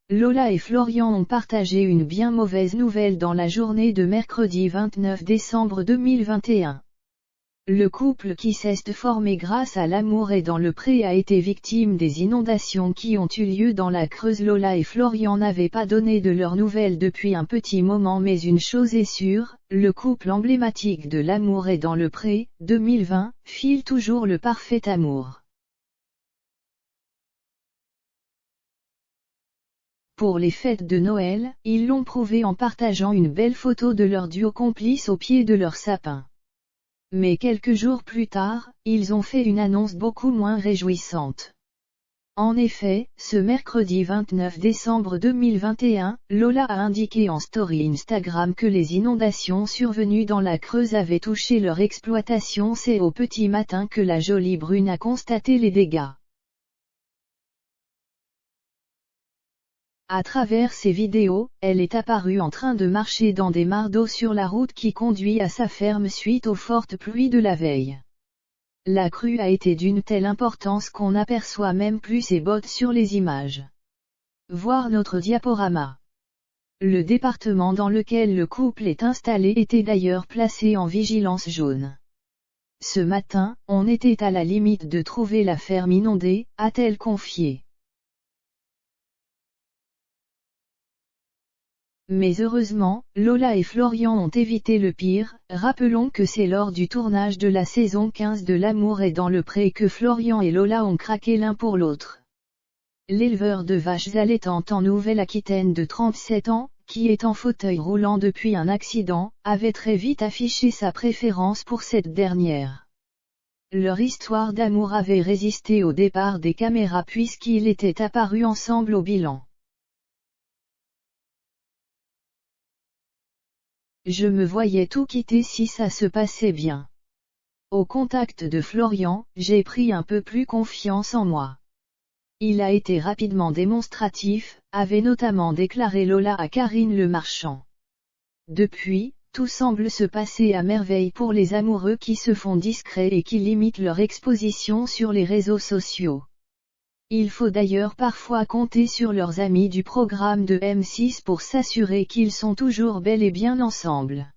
Lola et Florian ont partagé une bien mauvaise nouvelle dans la journée de mercredi 29 décembre 2021. Le couple qui s'est formé grâce à l'amour et dans le pré a été victime des inondations qui ont eu lieu dans la Creuse. Lola et Florian n'avaient pas donné de leurs nouvelles depuis un petit moment, mais une chose est sûre, le couple emblématique de l'amour et dans le pré, 2020, file toujours le parfait amour. Pour les fêtes de Noël, ils l'ont prouvé en partageant une belle photo de leur duo complice au pied de leur sapin. Mais quelques jours plus tard, ils ont fait une annonce beaucoup moins réjouissante. En effet, ce mercredi 29 décembre 2021, Lola a indiqué en story Instagram que les inondations survenues dans la Creuse avaient touché leur exploitation. C'est au petit matin que la jolie brune a constaté les dégâts. À travers ses vidéos, elle est apparue en train de marcher dans des mares d'eau sur la route qui conduit à sa ferme suite aux fortes pluies de la veille. La crue a été d'une telle importance qu'on n'aperçoit même plus ses bottes sur les images. Voir notre diaporama. Le département dans lequel le couple est installé était d'ailleurs placé en vigilance jaune. Ce matin, on était à la limite de trouver la ferme inondée, a-t-elle confié. Mais heureusement, Lola et Florian ont évité le pire. Rappelons que c'est lors du tournage de la saison 15 de L'amour est dans le pré que Florian et Lola ont craqué l'un pour l'autre. L'éleveur de vaches allaitantes en Nouvelle-Aquitaine de 37 ans, qui est en fauteuil roulant depuis un accident, avait très vite affiché sa préférence pour cette dernière. Leur histoire d'amour avait résisté au départ des caméras puisqu'ils étaient apparus ensemble au bilan. Je me voyais tout quitter si ça se passait bien. Au contact de Florian, j'ai pris un peu plus confiance en moi. Il a été rapidement démonstratif, avait notamment déclaré Lola à Karine Le Marchand. Depuis, tout semble se passer à merveille pour les amoureux qui se font discrets et qui limitent leur exposition sur les réseaux sociaux. Il faut d'ailleurs parfois compter sur leurs amis du programme de M6 pour s'assurer qu'ils sont toujours bel et bien ensemble.